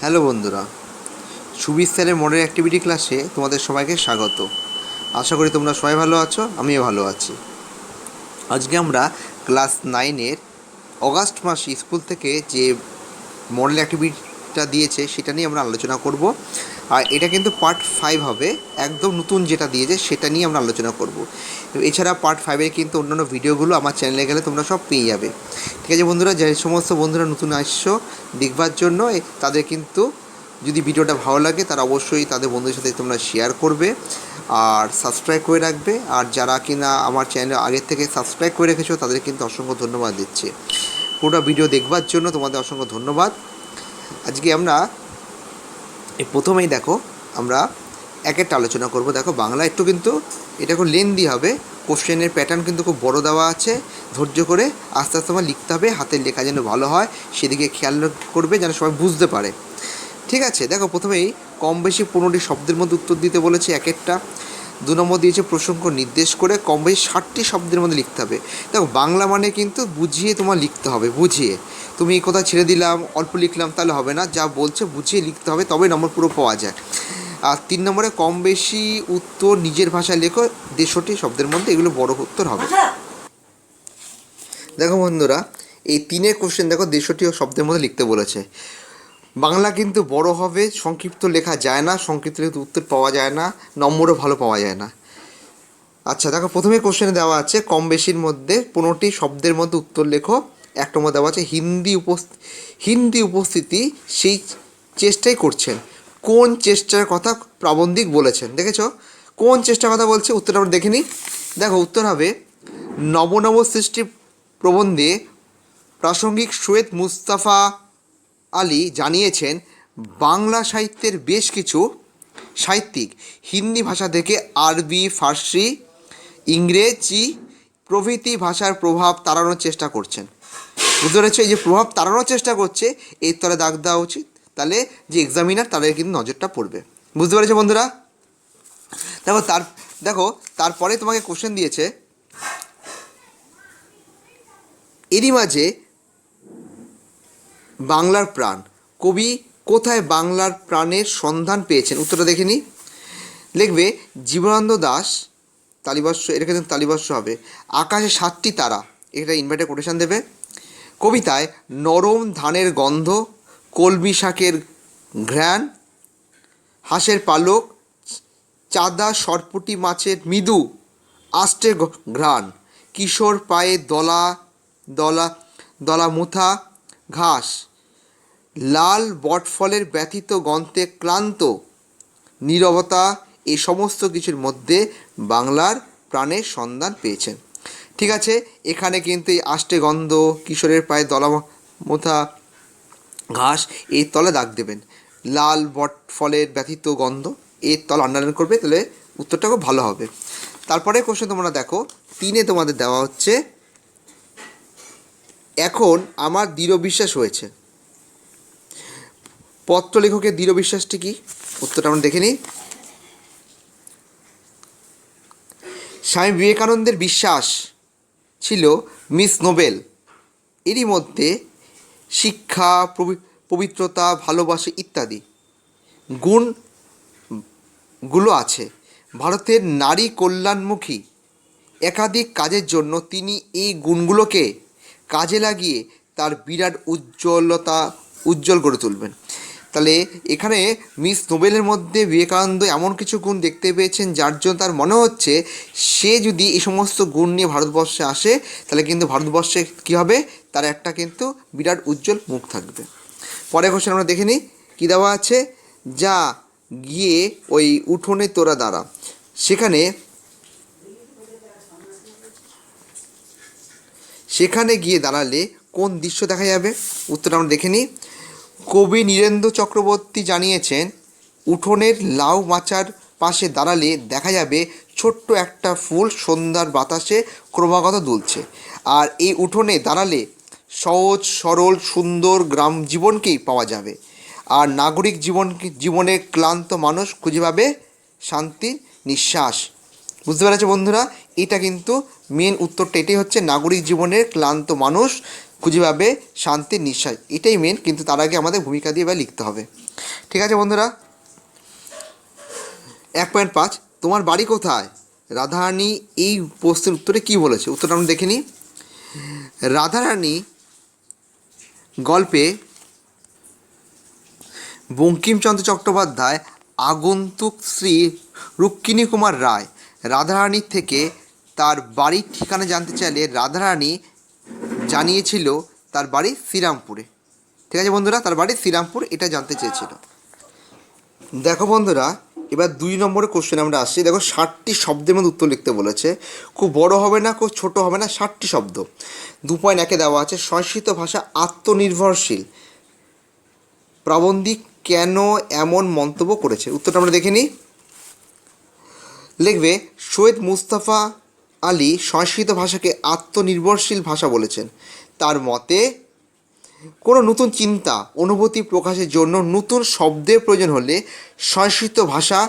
Hello বন্ধুরা, সুবির স্যারের model activity ক্লাসে তোমাদের সবাইকে স্বাগত। আশা করি তোমরা সবাই ভালো আছো, আমিও ভালো আছি। আজকে আমরা ক্লাস 9-এর অগাস্ট মাসে স্কুল থেকে যে মডেল অ্যাক্টিভিটিটা দিয়েছে সেটা নিয়ে আমরা আলোচনা করব। আর এটা কিন্তু পার্ট 5 হবে, একদম নতুন যেটা দিয়েছে সেটা নিয়ে আমরা আলোচনা করব। এছাড়া পার্ট 5-এর কিন্তু অন্যান্য ভিডিওগুলো আমার চ্যানেলে গেলে তোমরা সব পেয়ে যাবে। ঠিক আছে বন্ধুরা, যে সমস্ত বন্ধুরা নতুন আসছো দেখবার জন্য তাদের কিন্তু যদি ভিডিওটা ভালো লাগে তারা অবশ্যই তাদের বন্ধুদের সাথে তোমরা শেয়ার করবে আর সাবস্ক্রাইব করে রাখবে। আর যারা কিনা আমার চ্যানেল আগের থেকে সাবস্ক্রাইব করে রেখেছো তাদের কিন্তু অসংখ্য ধন্যবাদ দিচ্ছি। পুরো ভিডিও দেখবার জন্য তোমাদের অসংখ্য ধন্যবাদ। আজকে আমরা প্রথমেই দেখো আমরা এক একটা আলোচনা করব। দেখো বাংলা একটু কিন্তু এটা খুব লেন্দি হবে, কোশ্চেনের প্যাটার্ন কিন্তু খুব বড় দেওয়া আছে, ধৈর্য করে আস্তে আস্তে আমার লিখতে হবে, হাতের লেখা যেন ভালো হয় সেদিকে খেয়াল করবে যেন সবাই বুঝতে পারে। ঠিক আছে, দেখো প্রথমেই কম বেশি 15টি শব্দের মধ্যে উত্তর দিতে বলেছে এক একটা। 2 নম্বর দিয়েছে প্রসঙ্গ নির্দেশ করে কম বেশি 60টি শব্দের মধ্যে লিখতে হবে। দেখো বাংলা মানে কিন্তু বুঝিয়ে তোমার লিখতে হবে, বুঝিয়ে। তুমি কোথাও ছেড়ে দিলাম অল্প লিখলাম তাহলে হবে না, যা বলছে বুঝিয়ে লিখতে হবে, তবেই নম্বর পুরো পাওয়া যায়। আর 3 নম্বরে কম বেশি উত্তর নিজের ভাষায় লেখো 63টি শব্দের মধ্যে, এগুলো বড় উত্তর হবে। দেখো বন্ধুরা, এই 3-এর কোশ্চেন দেখো 63টি শব্দের মধ্যে লিখতে বলেছে। বাংলা কিন্তু বড় হবে, সংক্ষিপ্ত লেখা যায় না, সংক্ষিপ্ত লিখে উত্তর পাওয়া যায় না, নম্বরও ভালো পাওয়া যায় না। আচ্ছা দেখো প্রথমে কোশ্চেনে দেওয়া আছে কম বেশির মধ্যে 15টি শব্দের মধ্যে উত্তর লেখো। এক নম্বর দেওয়া আছে হিন্দি উপস্থিতি সেই চেষ্টাই করছেন। কোন চেষ্টার কথা প্রাবন্ধিক বলেছেন? দেখেছো কোন চেষ্টার কথা বলছে? উত্তরটা আমরা দেখে নিই। দেখো উত্তর হবে নব সৃষ্টি প্রবন্ধে প্রাসঙ্গিক সৈয়দ মুস্তাফা আলী জানিয়েছেন বাংলা সাহিত্যের বেশ কিছু সাহিত্যিক হিন্দি ভাষা থেকে আরবি, ফার্সি, ইংরেজি প্রভৃতি ভাষার প্রভাব তাড়ানোর চেষ্টা করছেন। বুঝতে পেরেছো? এই যে প্রভাব তাড়ানোর চেষ্টা করছে এর তলে দাগ দেওয়া উচিত, তাহলে যে এক্সামিনার তাদের কিন্তু নজরটা পড়বে। বুঝতে পেরেছো বন্ধুরা? দেখো তারপরে তোমাকে কোশ্চেন দিয়েছে এরই মাঝে বাংলার প্রাণ কবি কোথায় বাংলার প্রাণের সন্ধান পেয়েছেন? উত্তরটা দেখে নিই। লিখবে জীবনানন্দ দাশ, তালিবাস্য, এটা কিন্তু তালিবাস্য হবে। আকাশে 7টি তারা, এটা ইনভার্টেড কোটেশন দেবে। কবিতায় নরম ধানের গন্ধ, কলমি শাকের ঘ্রাণ, হাঁসের পালক, চাঁদা সরপুটি মাছের মৃদু আষ্টে ঘ্রাণ, কিশোর পায়ে দলা দলা দলা মুথা ঘাস, লাল বটফলের ব্যথিত গন্তে ক্লান্ত নীরবতা, এই সমস্ত কিছুর মধ্যে বাংলার প্রাণের সন্ধান পেয়েছেন। ঠিক আছে, এখানে কিন্তু এই আষ্টে গন্ধ, কিশোরের পায়ে দলা মোথা ঘাস, এর তলে দাগ দেবেন। লাল বটফলের ব্যথিত গন্ধ, এর তলে আন্ডারলাইন করবে, তাহলে উত্তরটা খুব ভালো হবে। তারপরে কোশ্চেন তোমরা দেখো 3-এ তোমাদের দেওয়া হচ্ছে এখন আমার দৃঢ় বিশ্বাস হয়েছে। পত্র লেখকের দৃঢ় বিশ্বাসটি কি? উত্তরটা আমরা দেখে নিই। স্বামী বিবেকানন্দের বিশ্বাস ছিল মিস নোবেল, এরই মধ্যে শিক্ষা, পবিত্রতা, ভালোবাসা ইত্যাদি গুণগুলো আছে। ভারতের নারী কল্যাণমুখী একাধিক কাজের জন্য তিনি এই গুণগুলোকে কাজে লাগিয়ে তার বিরাট উজ্জ্বল করে তুলবেন। তাহলে এখানে মিস নোবেলের মধ্যে বিবেকানন্দ এমন কিছু গুণ দেখতে পেয়েছেন যার জন্য তার মনে হচ্ছে সে যদি এই সমস্ত গুণ নিয়ে ভারতবর্ষে আসে তাহলে কিন্তু ভারতবর্ষে কী হবে, তার একটা কিন্তু বিরাট উজ্জ্বল মুখ থাকবে। পরের কোশ্চেন আমরা দেখে নিই কী দেওয়া আছে। যা গিয়ে ওই উঠোনে তোরা দাঁড়া, সেখানে গিয়ে দাঁড়ালে কোন দৃশ্য দেখা যাবে? উত্তরটা আমরা দেখে নিই। কবি নীরেন্দ্র চক্রবর্তী জানিয়েছেন উঠোনের লাউ মাচার পাশে দাঁড়ালে দেখা যাবে ছোট্ট একটা ফুল সন্ধ্যার বাতাসে ক্রমাগত দুলছে। আর এই উঠোনে দাঁড়ালে সহজ সরল সুন্দর গ্রাম জীবনকেই পাওয়া যাবে। আর নাগরিক জীবনের ক্লান্ত মানুষ খুঁজে পাবে শান্তির নিঃশ্বাস। বুঝতে পেরেছো বন্ধুরা? এটা কিন্তু মেন উত্তরটা এটাই হচ্ছে, নাগরিক জীবনের ক্লান্ত মানুষ খুঁজে পাবে শান্তির নিঃশ্বাস। এটাই মেন, কিন্তু তার আগে আমাদের ভূমিকা দিয়ে এবার লিখতে হবে। ঠিক আছে বন্ধুরা, 1.5 তোমার বাড়ি কোথায়? রাধারানী এই প্রশ্নের উত্তরে কী বলেছে, উত্তরটা আমরা দেখে নিই। রাধারানী গল্পে বঙ্কিমচন্দ্র চট্টোপাধ্যায় আগন্তুক শ্রী রুক্মিণী কুমার রায় রাধারানীর থেকে তার বাড়ির ঠিকানা জানতে চাইলে রাধারানী জানিয়েছিল তার বাড়ি শ্রীরামপুরে। ঠিক আছে বন্ধুরা, তার বাড়ি শ্রীরামপুর, এটা জানতে চেয়েছিল। দেখো বন্ধুরা, এবার 2 নম্বরের কোশ্চেন আমরা আসছি। দেখো 60টি শব্দের মধ্যে উত্তর লিখতে বলেছে। খুব বড় হবে না, খুব ছোট হবে না, 60টি শব্দ। 2.1 দেওয়া আছে সংস্কৃত ভাষা আত্মনির্ভরশীল প্রাবন্ধিক কেন এমন মন্তব্য করেছে, উত্তরটা আমরা দেখে নিই। লিখবে সৈয়দ মুস্তাফা আলী সংস্কৃত ভাষাকে আত্মনির্ভরশীল ভাষা বলেছেন। তার মতে কোনো নতুন চিন্তা অনুভূতি প্রকাশের জন্য নতুন শব্দের প্রয়োজন হলে সংস্কৃত ভাষা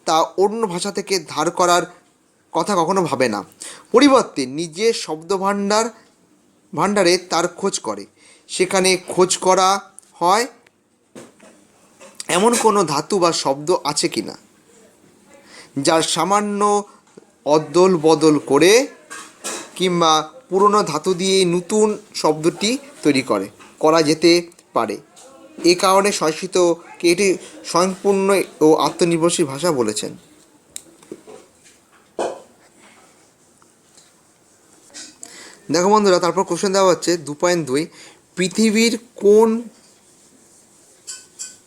তা অন্য ভাষা থেকে ধার করার কথা কখনো ভাবে না, পরিবর্তে নিজের ভাণ্ডারে তার খোঁজ করে। সেখানে খোঁজ করা হয় এমন কোনো ধাতু বা শব্দ আছে কি না যার সামান্য অদল বদল করে কিংবা পুরনো ধাতু দিয়ে নতুন শব্দটি তৈরি করা যেতে পারে। এ কারণে সংস্কৃতকে এটি স্বয়ংপূর্ণ ও আত্মনির্ভরশীল ভাষা বলেছেন। দেখো বন্ধুরা, তারপর কোশ্চেন দেওয়া হচ্ছে 2.2 পৃথিবীর কোন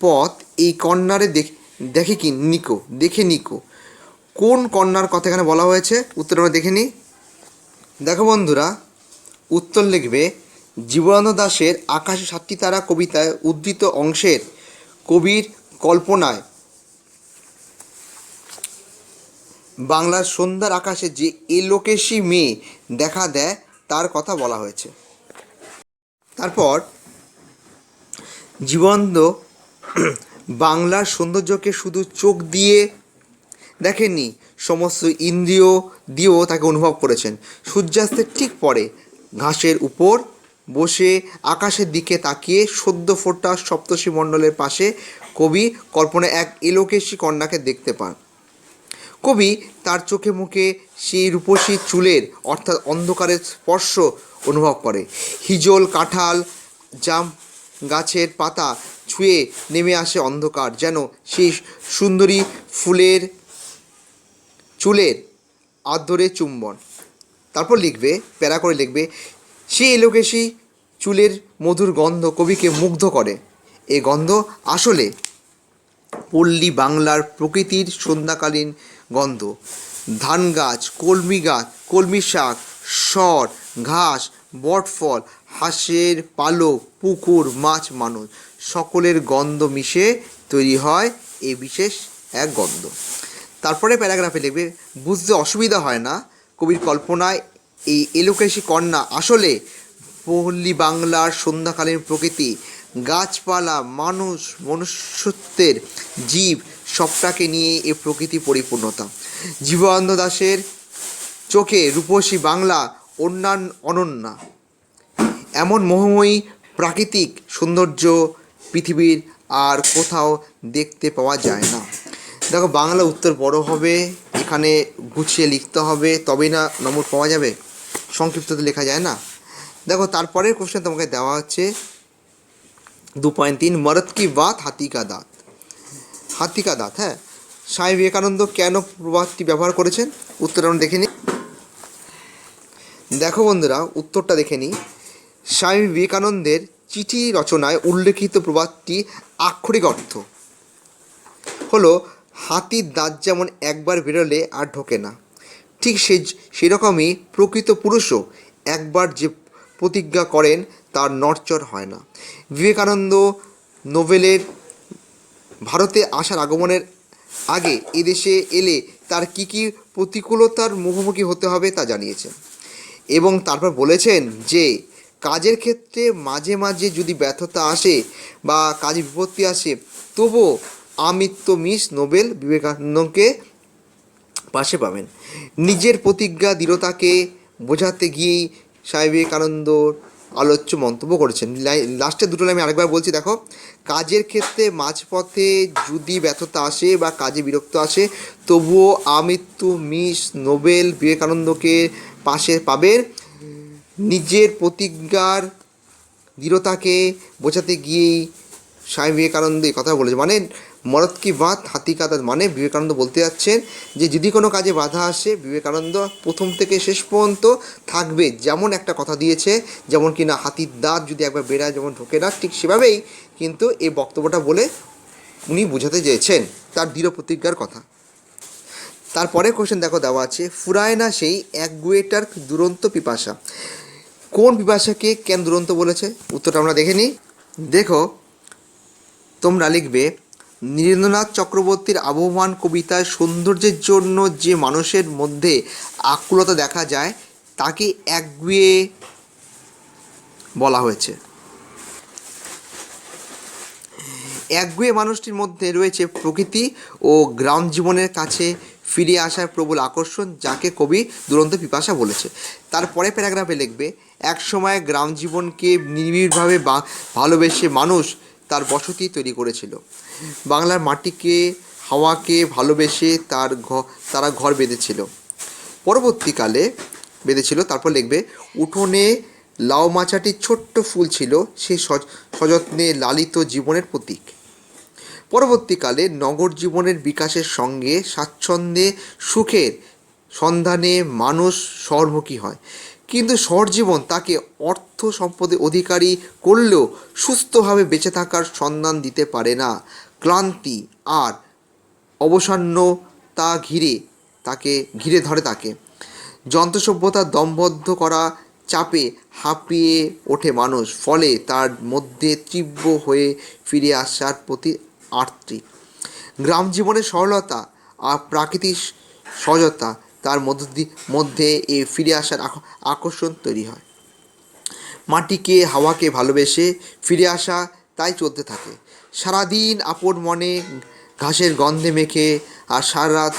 পথ এই কর্নারে দেখে নিকো কোন কন্যার কথা এখানে বলা হয়েছে, উত্তর আমরা দেখে নিই। দেখো বন্ধুরা, উত্তর লিখবে জীবনানন্দ দাশের আকাশে 7টি তারা কবিতায় উদ্ধৃত অংশের কবির কল্পনায় বাংলার সন্ধ্যার আকাশে যে এলোকেশী মেয়ে দেখা দেয় তার কথা বলা হয়েছে। তারপর জীবনানন্দ বাংলার সৌন্দর্যকে শুধু চোখ দিয়ে দেখেননি, সমস্ত ইন্দ্রিয় দিয়েও তাকে অনুভব করেছেন। সূর্যাস্তের ঠিক পরে ঘাসের উপর বসে আকাশের দিকে তাকিয়ে সদ্য ফোটা সপ্তর্ষি মণ্ডলের পাশে কবি কল্পনায় এক এলোকেশী কন্যাকে দেখতে পান। কবি তার চোখে মুখে সেই রূপসী চুলের অর্থাৎ অন্ধকারের স্পর্শ অনুভব করে। হিজল, কাঁঠাল, জাম গাছের পাতা ছুঁয়ে নেমে আসে অন্ধকার, যেন সেই সুন্দরী ফুলের চুলের আদরে চুম্বন। তারপর লিখবে, প্যারা করে লিখবে সেই এলোকেশী চুলের মধুর গন্ধ কবিকে মুগ্ধ করে। এ গন্ধ আসলে পল্লী বাংলার প্রকৃতির সন্ধ্যাকালীন গন্ধ। ধান গাছ, কলমি শাক, সর, ঘাস, বটফল, হাঁসের পালক, পুকুর, মাছ, মানুষ সকলের গন্ধ মিশে তৈরি হয় এই বিশেষ এক গন্ধ। তারপরে প্যারাগ্রাফে লিখবে বুঝতে অসুবিধা হয় না কবির কল্পনায় এই এলোকেশী কন্যা আসলে পল্লী বাংলার সন্ধ্যাকালীন প্রকৃতি, গাছপালা, মানুষ, মনুষ্যত্বের জীব সবটাকে নিয়ে এ প্রকৃতি পরিপূর্ণতা। জীবনানন্দ দাশের চোখে রূপসী বাংলা অনন্যা। এমন মোহময়ী প্রাকৃতিক সৌন্দর্য পৃথিবীর আর কোথাও দেখতে পাওয়া যায় না। দেখো, বাংলা উত্তর বড় হবে, এখানে গুছিয়ে লিখতে হবে, তবেই না নম্বর পাওয়া যাবে, সংক্ষিপ্ত তো লেখা যায় না। দেখো, তারপরের কোশ্চেন তোমাকে দেওয়া হচ্ছে 2.3 মরদ কি বাত হাতি কা দাঁত। হাতি কা দাঁত, হ্যাঁ, স্বামী বিবেকানন্দ কেন প্রবাদটি ব্যবহার করেছেন, উত্তর আমরা দেখে নিই। দেখো বন্ধুরা, উত্তরটা দেখে নিই। স্বামী বিবেকানন্দের চিঠি রচনায় উল্লেখিত প্রবাদটি আক্ষরিক অর্থ হলো হাতির দাঁত যেমন একবার বেরোলে আর ঢোকে না, ঠিক সেরকমই প্রকৃত পুরুষও একবার যে প্রতিজ্ঞা করেন তার নড়চড় হয় না। বিবেকানন্দ নোবেলের ভারতে আসার আগমনের আগে এদেশে এলে তার কী কী প্রতিকূলতার মুখোমুখি হতে হবে তা জানিয়েছেন, এবং তারপর বলেছেন যে কাজের ক্ষেত্রে মাঝে মাঝে যদি ব্যর্থতা আসে বা কাজে বিপত্তি আসে, তবুও আমৃত্য মিস নোবেল বিবেকানন্দকে পাশে পাবেন। নিজের প্রতিজ্ঞা দৃঢ়তাকে বোঝাতে গিয়েই স্বামী বিবেকানন্দ আলোচ্য মন্তব্য করেছেন। লাস্টের দুটো লাইন আমি আরেকবার বলছি, দেখো, কাজের ক্ষেত্রে মাঝপথে যদি ব্যর্থতা আসে বা কাজে বিরক্ত আসে, তবুও আমৃত্যু মিস নোবেল বিবেকানন্দকে পাশে পাবেন। নিজের প্রতিজ্ঞার দৃঢ়তাকে বোঝাতে গিয়েই স্বামী বিবেকানন্দ এই কথা বলেছে। মানে মরদ কি বাত হাতি কা দাঁত, মানে বিবেকানন্দ বলতে যাচ্ছেন যে যদি কোনো কাজে বাধা আসে, বিবেকানন্দ প্রথম থেকে শেষ পর্যন্ত থাকবে। যেমন একটা কথা দিয়েছে, যেমন কি না হাতির দাঁত যদি একবার বেড়ায় যেমন ঢোকে না, ঠিক সেভাবেই কিন্তু এই বক্তব্যটা বলে উনি বোঝাতে চেয়েছেন তার দৃঢ় প্রতিজ্ঞার কথা। তারপরে কোশ্চেন দেখো দেওয়া আছে, ফুরায় না সেই একগুয়েটার দুরন্ত পিপাসা। কোন পিপাসাকে কেন দুরন্ত বলেছে? উত্তরটা আমরা দেখে নিই। দেখো, তোমরা লিখবে, নীরেন্দ্রনাথ চক্রবর্তীর আবহমান কবিতায় সৌন্দর্যের জন্য যে মানুষের মধ্যে আকুলতা দেখা যায় তাকে একগুঁয়ে বলা হয়েছে। একগুঁয়ে মানুষটির মধ্যে রয়েছে প্রকৃতি ও গ্রাম জীবনের কাছে ফিরে আসার প্রবল আকর্ষণ, যাকে কবি দুরন্ত পিপাসা বলেছে। তারপরে প্যারাগ্রাফে লিখবে, এক সময় গ্রাম জীবনকে নিবিড়ভাবে ভালোবেসে মানুষ তার বসতি তৈরি করেছিল। বাংলার মাটিকে হাওয়াকে ভালোবেসে তারা ঘর বেঁধেছিল। পরবর্তীকালে বেঁধেছিল। তারপর লিখবে, উঠোনে লাউ মাচাটির ছোট্ট ফুল ছিল সে সযত্নে লালিত জীবনের প্রতীক। পরবর্তীকালে নগর জীবনের বিকাশের সঙ্গে স্বাচ্ছন্দ্যে সুখের সন্ধানে মানুষ শহরমুখী হয়, কিন্তু শহর জীবন তাকে অর্থ সম্পদের অধিকারী করলেও সুস্থভাবে বেঁচে থাকার সন্ধান দিতে পারে না। ক্লান্তি আর অবসন্নতা ঘিরে ধরে তাকে। যন্ত্রসভ্যতার দমবদ্ধ করা চাপে হাঁপিয়ে ওঠে মানুষ, ফলে তার মধ্যে তীব্র হয়ে ফিরে আসার প্রতি আর্তি। গ্রাম জীবনের সরলতা আর প্রাকৃতিক সহজতা তার মধ্যে এ ফিরে আসার আকর্ষণ তৈরি হয়। মাটিকে হাওয়াকে ভালোবেসে ফিরে আসা তাই চলতে থাকে। সারাদিন আপন মনে ঘাসের গন্ধে মেখে আর সারা রাত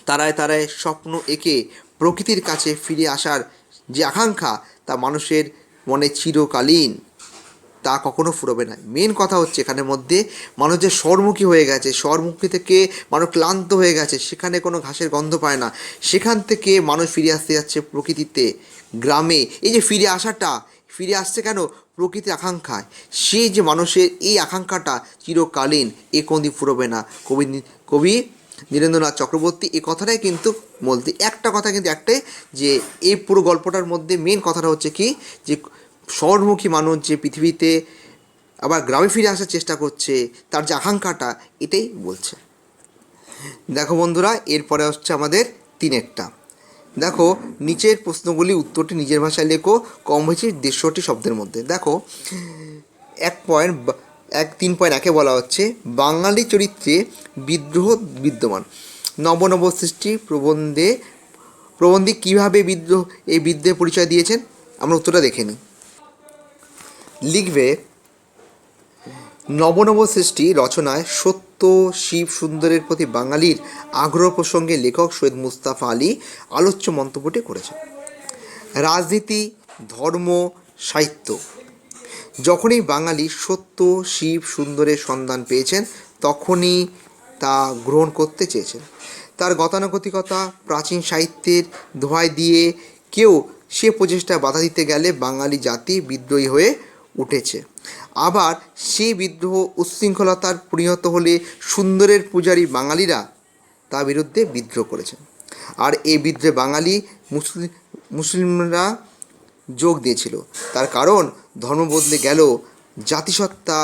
তারায় তারায় স্বপ্ন এঁকে প্রকৃতির কাছে ফিরে আসার যে আকাঙ্ক্ষা তা মানুষের মনে চিরকালীন, তা কখনো ফুরবে না। মেন কথা হচ্ছে এখানের মধ্যে মানুষ যে শহরমুখী হয়ে গেছে, শহরমুখী থেকে মানুষ ক্লান্ত হয়ে গেছে, সেখানে কোনো ঘাসের গন্ধ পায় না, সেখান থেকে মানুষ ফিরে আসতে যাচ্ছে প্রকৃতিতে, গ্রামে। এই যে ফিরে আসছে কেন? প্রকৃতির আকাঙ্ক্ষায়। সে যে মানুষের এই আকাঙ্ক্ষাটা চিরকালীন, এ কোনদিন ফুরবে না। কবি নীরেন্দ্রনাথ চক্রবর্তী এই কথাটাই কিন্তু বলতে, একটা কথা কিন্তু একটাই, যে এই পুরো গল্পটার মধ্যে মেন কথাটা হচ্ছে কি, যে শহরমুখী মানুষ যে পৃথিবীতে আবার গ্রামে ফিরে আসার চেষ্টা করছে, তার যে আকাঙ্ক্ষাটা, এটাই বলছে। দেখো বন্ধুরা, এরপরে হচ্ছে আমাদের তিনেরটা। দেখো, নিচের প্রশ্নগুলি উত্তরটি নিজের ভাষায় লেখো, কম বেশি 150টি শব্দের মধ্যে। দেখো, 3.1-এ বলা হচ্ছে, বাঙালি চরিত্রে বিদ্রোহ বিদ্যমান। নব সৃষ্টি প্রবন্ধী কীভাবে এই বিদ্রোহের পরিচয় দিয়েছেন? আমরা উত্তরটা দেখে নিই। লিখবে, নব সৃষ্টি রচনায় সত্য শিব সুন্দরের প্রতি বাঙালির আগ্রহ প্রসঙ্গে লেখক সৈয়দ মুস্তাফা আলী আলোচ্য মন্তব্যটি করেছেন। রাজনীতি, ধর্ম, সাহিত্য, যখনই বাঙালি সত্য শিব সুন্দরের সন্ধান পেয়েছেন তখনই তা গ্রহণ করতে চেয়েছেন। তার গতানুগতিকতা প্রাচীন সাহিত্যের দোহাই দিয়ে কেউ সে প্রচেষ্টায় বাধা দিতে গেলে বাঙালি জাতি বিদ্রোহী হয়ে উঠেছে। আবার সেই বিদ্রোহ উচ্ছৃঙ্খলতার পরিণত হলে সুন্দরের পূজারী বাঙালিরা তার বিরুদ্ধে বিদ্রোহ করেছেন। আর এই বিদ্রোহে বাঙালি মুসলিমরা যোগ দিয়েছিল। তার কারণ ধর্ম বদলে গেল, জাতিসত্তা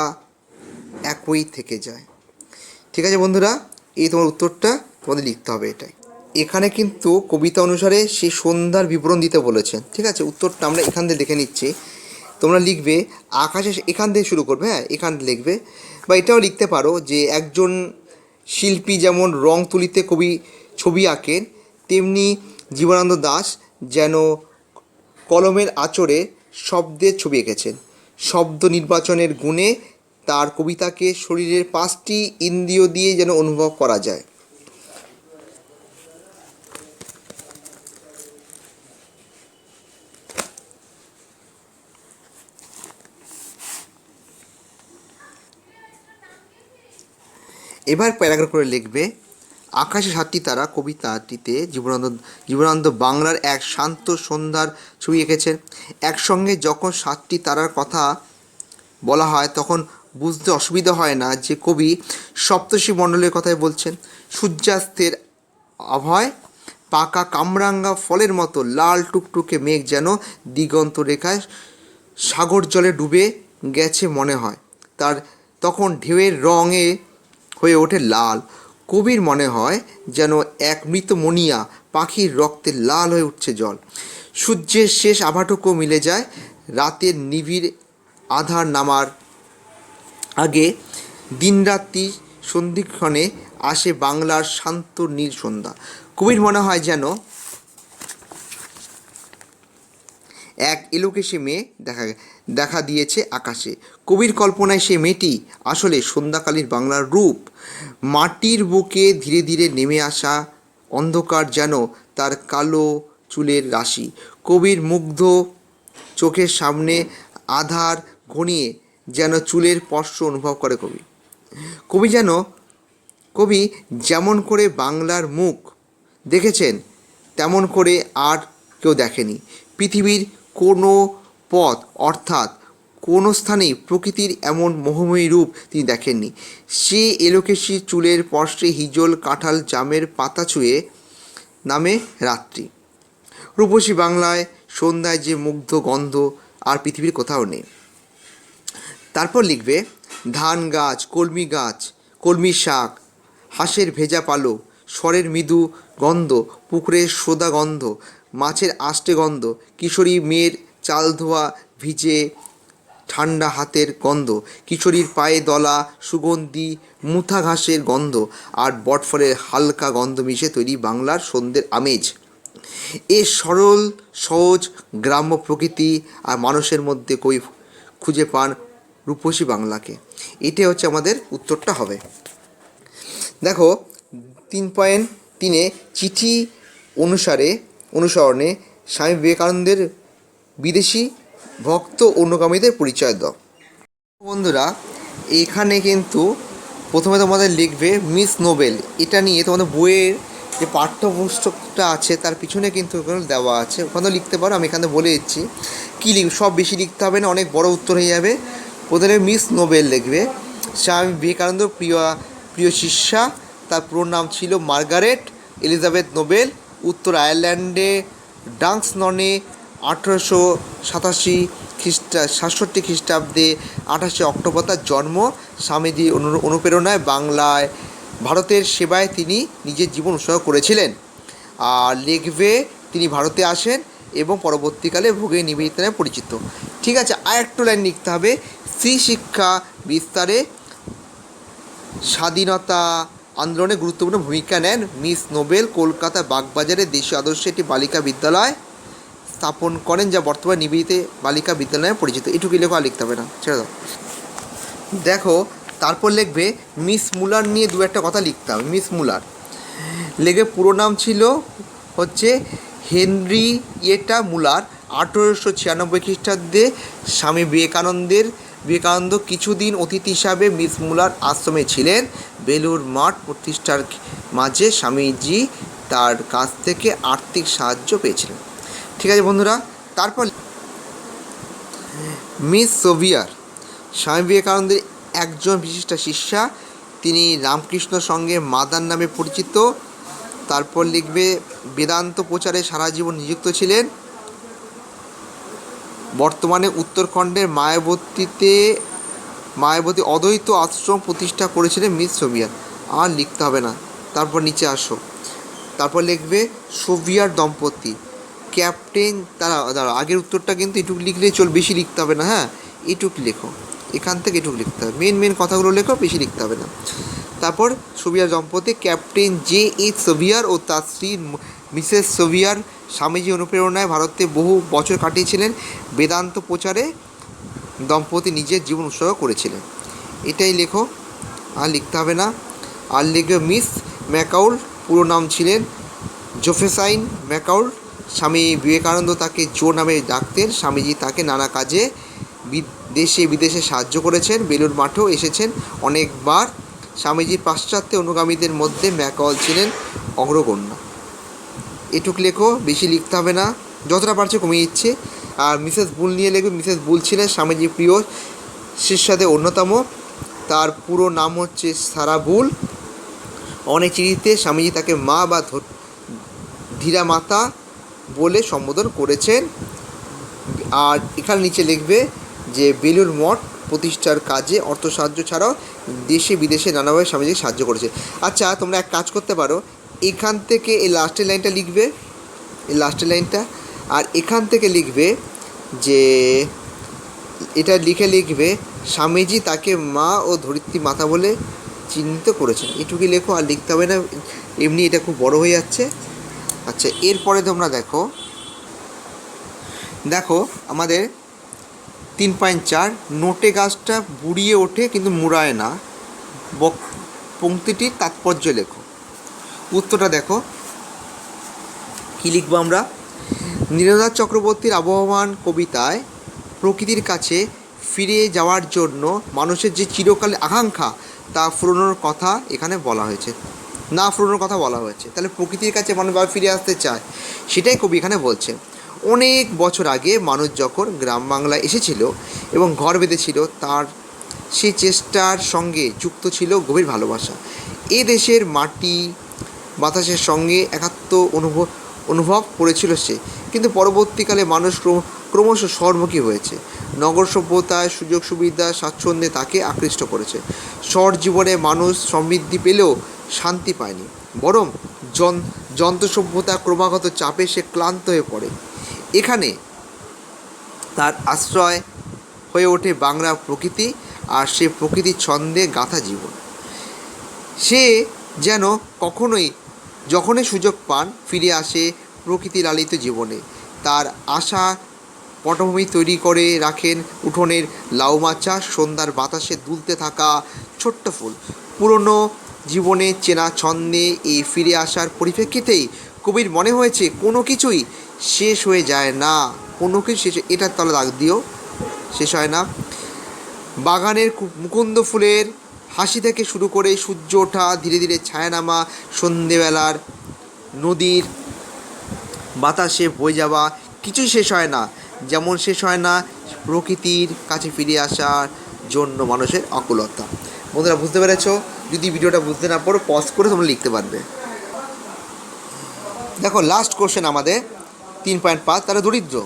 একই থেকে যায়। ঠিক আছে বন্ধুরা, এই তোমার উত্তরটা তোমাদের লিখতে হবে এটাই। এখানে কিন্তু কবিতা অনুসারে সেই সন্ধ্যার বিবরণ দিতে বলেছে। ঠিক আছে, উত্তরটা আমরা এখান থেকে দেখে নিচ্ছি। তোমরা লিখবে আকাশে, এখান থেকে শুরু করবে, হ্যাঁ, এখান থেকে লিখবে। বা এটাও লিখতে পারো যে একজন শিল্পী যেমন রং তুলিতে ছবি আঁকেন, তেমনি জীবনানন্দ দাশ যেন কলমের আঁচড়ে শব্দের ছবি এঁকেছেন। শব্দ নির্বাচনের গুণে তার কবিতাকে শরীরের 5টি ইন্দ্রিয় দিয়ে যেন অনুভব করা যায়। এবার প্যারাগ্রাফ করে লিখবে, আকাশে 7টি তারা কবিতাটিতে জীবনানন্দ বাংলার এক শান্ত সন্ধ্যার ছবি এঁকেছেন। একসঙ্গে যখন 7টি তারার কথা বলা হয় তখন বুঝতে অসুবিধা হয় না যে কবি সপ্তর্ষি মণ্ডলের কথাই বলছেন। সূর্যাস্তের আবহাওয়ায় পাকা কামরাঙ্গা ফলের মতো লাল টুকটুকে মেঘ যেন দিগন্ত রেখায় সাগর জলে ডুবে গেছে মনে হয়। তার তখন ঢেউয়ের রঙে হয়ে ওঠে লাল। কবির মনে হয় যেন এক মৃত মনিয়া পাখির রক্তে লাল হয়ে উঠছে জল। সূর্যের শেষ আভাটুকু মিলে যায় রাতের নিবিড় আধার নামার আগে। দিনরাত্রি সন্ধিক্ষণে আসে বাংলার শান্ত নীল সন্ধ্যা। কবির মনে হয় যেন এক এলোকেশে মেয়ে দেখা দিয়েছে আকাশে। কবির কল্পনায় সে মেয়েটি আসলে সন্ধ্যাকালীন বাংলার রূপ। মাটির বুকে ধীরে ধীরে নেমে আসা অন্ধকার যেন তার কালো চুলের রাশি। কবির মুগ্ধ চোখের সামনে আধার ঘনিয়ে যেন চুলের স্পর্শ অনুভব করে কবি যেমন করে বাংলার মুখ দেখেছেন তেমন করে আর কেউ দেখেনি। পৃথিবীর কোনো পথ অর্থাৎ কোনো স্থানেই প্রকৃতির এমন মোহময়ী রূপ তিনি দেখেননি। সে এলোকেশি চুলের স্পর্শে হিজল কাঁঠাল জামের পাতা ছুঁয়ে নামে রাত্রি। রূপসী বাংলায় সন্ধ্যায় যে মুগ্ধ গন্ধ আর পৃথিবীর কোথাও নেই। তারপর লিখবে, ধান গাছ, কলমি শাক, হাঁসের ভেজা পালো, স্বরের মৃদু গন্ধ, পুকুরের সোদা গন্ধ, মাছের আষ্টে গন্ধ, কিশোরী মেয়ের চাল ধোয়া ভিজে ঠান্ডা হাতের গন্ধ, কিশোরীর পায়ে দলা সুগন্ধি মুথা ঘাসের গন্ধ আর বটফলের হালকা গন্ধ মিশে তৈরি বাংলার সন্ধ্যের আমেজ। এ সরল সহজ গ্রাম্য প্রকৃতি আর মানুষের মধ্যে কবি খুঁজে পান রূপসী বাংলাকে। এটাই হচ্ছে আমাদের উত্তরটা হবে। দেখো 3.3 চিঠি অনুসরণে স্বামী বিবেকানন্দের বিদেশি ভক্ত অনুগামীদের পরিচয় দাও। বন্ধুরা, এখানে কিন্তু প্রথমে তোমাদের লিখবে মিস নোবেল। এটা নিয়ে তোমাদের বইয়ের যে পাঠ্যপুস্তকটা আছে তার পিছনে কিন্তু ওখানে দেওয়া আছে, ওখানেও লিখতে পারো। আমি এখানে বলে দিচ্ছি কী সব বেশি লিখতে হবে না, অনেক বড় উত্তর হয়ে যাবে। প্রথমে মিস নোবেল লিখবে। স্বামী বিবেকানন্দ প্রিয় শিষ্যা, তার পুরো নাম ছিল মার্গারেট এলিজাবেথ নোবেল। উত্তর আয়ারল্যান্ডে ডান্সননে 1867 খ্রিস্টাব্দে 28 অক্টোবর তার জন্ম। স্বামীজির অনুপ্রেরণায় ভারতের সেবায় তিনি নিজের জীবন উৎসর্গ করেছিলেন। আর লিখবে তিনি ভারতে আসেন এবং পরবর্তীকালে ভোগে নিবেদিতা নামে পরিচিত। ঠিক আছে, আর একটু লাইন লিখতে হবে। স্ত্রী শিক্ষা বিস্তারে স্বাধীনতা আন্দোলনে গুরুত্বপূর্ণ ভূমিকা নেন মিস নোবেল। কলকাতা বাগবাজারে দেশীয় আদর্শে একটি বালিকা বিদ্যালয় স্থাপন করেন, যা বর্তমানে নিবেদিতা বালিকা বিদ্যালয় নামে পরিচিত। এটুকু লেখো, আর লিখতে হবে না, ছেড়ে দাও। দেখো তারপর লিখবে মিস মুলার নিয়ে দু একটা কথা লিখতে হবে। মিস মুলার লিখবে পুরো নাম ছিল হচ্ছে হেনরিয়েটা মুলার। 1896 খ্রিস্টাব্দে স্বামী বিবেকানন্দ কিছুদিন অতিথি হিসাবে মিস মুলার আশ্রমে ছিলেন। বেলুর মাঠ প্রতিষ্ঠার মাঝে স্বামীজি তার কাছ থেকে আর্থিক সাহায্য পেয়েছিলেন। ঠিক আছে বন্ধুরা, তারপর মিস সোভিয়ার স্বামী বিবেকানন্দের একজন বিশিষ্ট শিষ্যা, তিনি রামকৃষ্ণ সঙ্গে মাদার নামে পরিচিত। তারপর লিখবে বেদান্ত প্রচারে সারা জীবন নিযুক্ত ছিলেন। বর্তমানে উত্তরাখণ্ডের মায়াবতী অদ্বৈত আশ্রম প্রতিষ্ঠা করেছিলেন মিস সোভিয়ার। আর লিখতে হবে না, তারপর নিচে আসো। তারপর লিখবে সোভিয়ার দম্পতি ক্যাপ্টেন দাঁড়া আগের উত্তরটা কিন্তু এটুকু লিখলেই বেশি লিখতে হবে না। হ্যাঁ, এটুকু লেখো, এখান থেকে এটুকু লিখতে হবে, মেন কথাগুলো লেখো, বেশি লিখতে হবে না। তারপর সোভিয়ার দম্পতি ক্যাপ্টেন J.H. সোভিয়ার ও তার স্ত্রী মিসেস সোভিয়ার স্বামীজি অনুপ্রেরণায় ভারতে বহু বছর কাটিয়েছিলেন। বেদান্ত প্রচারে দম্পতি নিজের জীবন উৎসর্গ করেছিলেন। এটাই লেখো, আর লিখতে হবে না। আর লিখবে মিস ম্যাকাউল, পুরো নাম ছিলেন জোসেফাইন ম্যাকাউল। স্বামী বিবেকানন্দ তাকে জো নামে ডাকতেন। স্বামীজি তাকে নানা কাজে দেশে বিদেশে সাহায্য করেছেন। বেলুর মাঠেও এসেছেন অনেকবার। স্বামীজির পাশ্চাত্য অনুগামীদের মধ্যে ম্যাকল ছিলেন অগ্রগণ্য। এটুক লেখো, বেশি লিখতে হবে না, যতটা পারছে কমিয়ে দিচ্ছে। আর মিসেস বুল নিয়ে লিখবে। মিসেস বুল ছিলেন স্বামীজির প্রিয় শিষ্যাদের অন্যতম। তার পুরো নাম হচ্ছে সারা বুল। অনেক চিঠিতে স্বামীজি তাকে মা বা ধীরা মাতা বলে সম্বোধন করেছেন। আর এখানে নিচে লিখবে যে বেলুড় মঠ প্রতিষ্ঠার কাজে অর্থ সাহায্য ছাড়াও দেশে বিদেশে নানাভাবে স্বামীজিকে সাহায্য করেছে। আচ্ছা, তোমরা এক কাজ করতে পারো, এখান থেকে এই লাস্টের লাইনটা লিখবে, এই লাস্টের লাইনটা, আর এখান থেকে লিখবে যে এটা লিখবে স্বামীজি তাকে মা ও ধরিত্রী মাতা বলে চিহ্নিত করেছেন। এটুকুই লেখো, আর লিখতে হবে না, এমনি এটা খুব বড় হয়ে যাচ্ছে। আচ্ছা, এরপরে তোমরা দেখো আমাদের 3.4 নোটে গাছটা বুড়িয়ে ওঠে কিন্তু মুড়ায় না, পংক্তিটির তাৎপর্য লেখো। উত্তরটা দেখো, কী লিখবো আমরা। নীরেন্দ্রনাথ চক্রবর্তীর আবহমান কবিতায় প্রকৃতির কাছে ফিরে যাওয়ার জন্য মানুষের যে চিরকালের আকাঙ্ক্ষা তা ফুরোনোর কথা এখানে বলা হয়েছে, না ফুরোনোর কথা বলা হয়েছে। তাহলে প্রকৃতির কাছে মানুষ ফিরে আসতে চায়, সেটাই কবি এখানে বলছে। অনেক বছর আগে মানুষ যখন গ্রাম বাংলায় এসেছিল এবং ঘর বেঁধেছিল, তার সেই চেষ্টার সঙ্গে যুক্ত ছিল গভীর ভালোবাসা। এ দেশের মাটি বাতাসের সঙ্গে একাত্ম অনুভব করেছিল সে। কিন্তু পরবর্তীকালে মানুষ ক্রমশ শহরমুখী হয়েছে। নগর সভ্যতায় সুযোগ সুবিধা স্বাচ্ছন্দ্যে তাকে আকৃষ্ট করেছে। শহর জীবনে মানুষ সমৃদ্ধি পেলেও শান্তি পায়নি, বরং যন্ত্র সভ্যতা ক্রমাগত চাপে সে ক্লান্ত হয়ে পড়ে। এখানে তার আশ্রয় হয়ে ওঠে বাংলা প্রকৃতি, আর সে প্রকৃতির ছন্দে গাঁথা জীবন। সে যেন যখনই সুযোগ পান ফিরে আসে প্রকৃতি লালিত জীবনে। তার আশা পটভূমি তৈরি করে রাখেন উঠোনের লাউমাচা, সন্ধ্যার বাতাসে দুলতে থাকা ছোট্ট ফুল। পুরনো জীবনে চেনা ছন্দে এই ফিরে আসার পরিপ্রেক্ষিতেই কবির মনে হয়েছে কোনো কিছুই শেষ হয়ে যায় না, কোনো কিছু শেষ, এটার তলে দাগ দিও, শেষ হয় না। বাগানের মুকুন্দ ফুলের হাসি থেকে শুরু করে সূর্য ওঠা, ধীরে ধীরে ছায়া নামা, সন্ধেবেলার নদীর বাতাসে বয়ে যাওয়া, কিছুই শেষ হয় না। যেমন শেষ হয় না প্রকৃতির কাছে ফিরে আসার জন্য মানুষের আকুলতা। বন্ধুরা, বুঝতে পেরেছ? যদি ভিডিওটা বুঝতে না পারো, পজ করে তোমরা লিখতে পারবে। দেখো, লাস্ট কোশ্চেন আমাদের 3.5, তারা দরিদ্র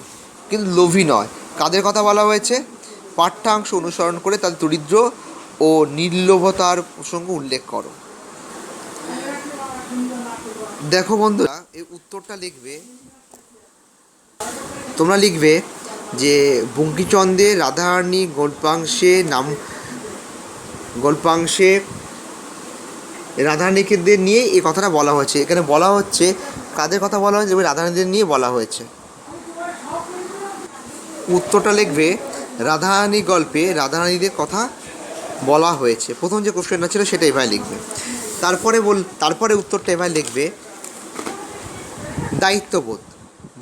কিন্তু লোভী নয়। কাদের কথা বলা হয়েছে? পাঠ্যাংশ অনুসরণ করে তাদের দরিদ্র ও নির্লোভতার প্রসঙ্গ উল্লেখ করো। দেখো বন্ধুরা, এই উত্তরটা লিখবে, তোমরা লিখবে যে বঙ্কিমচন্দ্রের রাধারানী গল্পাংশে রাধারানীদের নিয়ে এই কথাটা বলা হয়েছে। এখানে বলা হচ্ছে কাদের কথা বলা হয়েছে? রাধারানীদের নিয়ে বলা হয়েছে। উত্তরটা লিখবে রাধারানী গল্পে রাধারানীদের কথা বলা হয়েছে। প্রথম যে কোশ্চেনটা ছিল সেটা এভাবে লিখবে। তারপরে উত্তরটা এভাবে লিখবে দায়িত্ববোধ।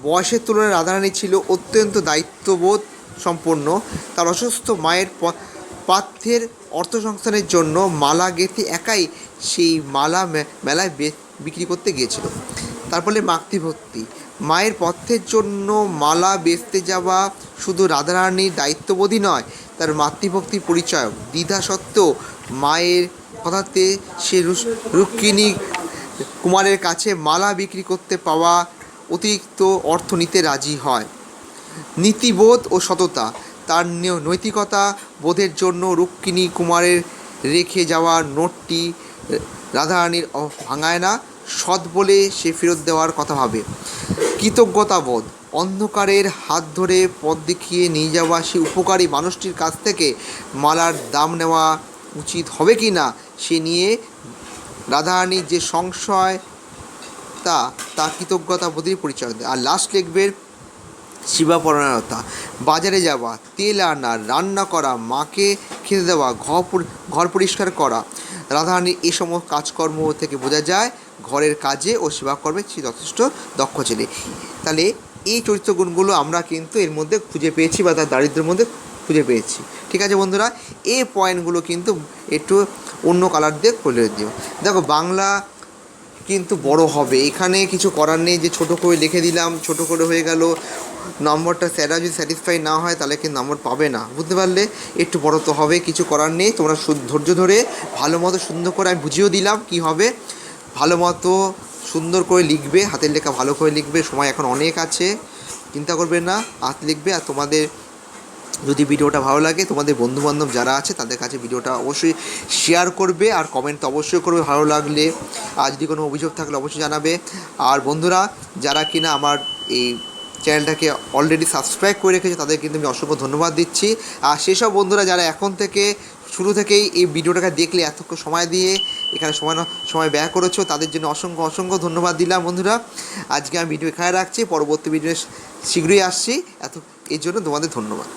বয়সের তুলনায় রাধারানী ছিল অত্যন্ত দায়িত্ববোধ সম্পন্ন। তার অসুস্থ মায়ের পাথ্যের অর্থসংস্থানের জন্য মালা গেঁথে একাই সেই মালা মেলায় বিক্রি করতে গিয়েছিল। তারপরে মাতৃভক্তি। মায়ের পথ্যের জন্য মালা বেচতে যাওয়া শুধু রাধারানীর দায়িত্ববোধই নয়, তার মাতৃভক্তির পরিচয়। দ্বিধা সত্ত্বেও মায়ের কথাতে সে রুক্মিণী কুমারের কাছে মালা বিক্রি করতে পাওয়া অতিরিক্ত অর্থ নিতে রাজি হয়। নীতিবোধ ও সততা। তার নৈতিকতা বোধের জন্য রুক্মিণী কুমারের রেখে যাওয়া নোটটি রাধারানীর ভাঙায় না, সৎ বলে সে ফেরত দেওয়ার কথা ভাবে। কৃতজ্ঞতাবোধ। অন্ধকারের হাত ধরে পথ দেখিয়ে নিয়ে যাওয়া সেই উপকারী মানুষটির কাছ থেকে মালার দাম নেওয়া উচিত হবে কি না সে নিয়ে রাধারানীর যে সংশয় তা কৃতজ্ঞতা বোধের পরিচয় দেয়। আর লাস্ট লিখবে সেবাপরায়ণতা। বাজারে যাওয়া, তেল আনা, রান্না করা, মাকে খেতে দেওয়া, ঘর পরিষ্কার করা। রাধারানীর এই সমস্ত কাজকর্ম থেকে বোঝা যায় ঘরের কাজে ও সেবাকর্মে সে যথেষ্ট দক্ষ ছিলেন। তাহলে এই চরিত্রগুণগুলো আমরা কিন্তু এর মধ্যে খুঁজে পেয়েছি বা তার দারিদ্র্যের মধ্যে খুঁজে পেয়েছি। ঠিক আছে বন্ধুরা, এই পয়েন্টগুলো কিন্তু একটু অন্য কালার দিয়ে করে দিও। দেখো বাংলা কিন্তু বড় হবে, এখানে কিছু করার নেই যে ছোটো করে লিখে দিলাম, ছোটো করে হয়ে গেল। নম্বরটা স্যাররা যদি স্যাটিসফাই না হয় তাহলে কিন্তু নম্বর পাবে না, বুঝতে পারলে? একটু বড় তো হবে, কিছু করার নেই। তোমরা ধৈর্য ধরে ভালো মতো সুন্দর করে আমি বুঝিয়েও দিলাম কী হবে। ভালো মতো সুন্দর করে লিখবে, হাতের লেখা ভালো করে লিখবে, সময় এখন অনেক আছে, চিন্তা করবে না, হাত লিখবে। আর তোমাদের যদি ভিডিওটা ভালো লাগে, তোমাদের বন্ধুবান্ধব যারা আছে তাদের কাছে ভিডিওটা অবশ্যই শেয়ার করবে, আর কমেন্ট তো অবশ্যই করবে ভালো লাগলে। আর যদি কোনো অভিযোগ থাকলে অবশ্যই জানাবে। আর বন্ধুরা যারা কিনা আমার এই চ্যানেলটাকে অলরেডি সাবস্ক্রাইব করে রেখেছে তাদের কিন্তু আমি অসংখ্য ধন্যবাদ দিচ্ছি। আর সেসব বন্ধুরা যারা এখন থেকে শুরু থেকেই এই ভিডিওটাকে দেখলে, এতক্ষণ সময় দিয়ে এখানে সময় ব্যয় করেছো, তাদের জন্য অসংখ্য অসংখ্য ধন্যবাদ দিলাম বন্ধুরা। আজকে আমি ভিডিও এখানে রাখছি, পরবর্তী ভিডিও শীঘ্রই আসছি। এর জন্য তোমাদের ধন্যবাদ।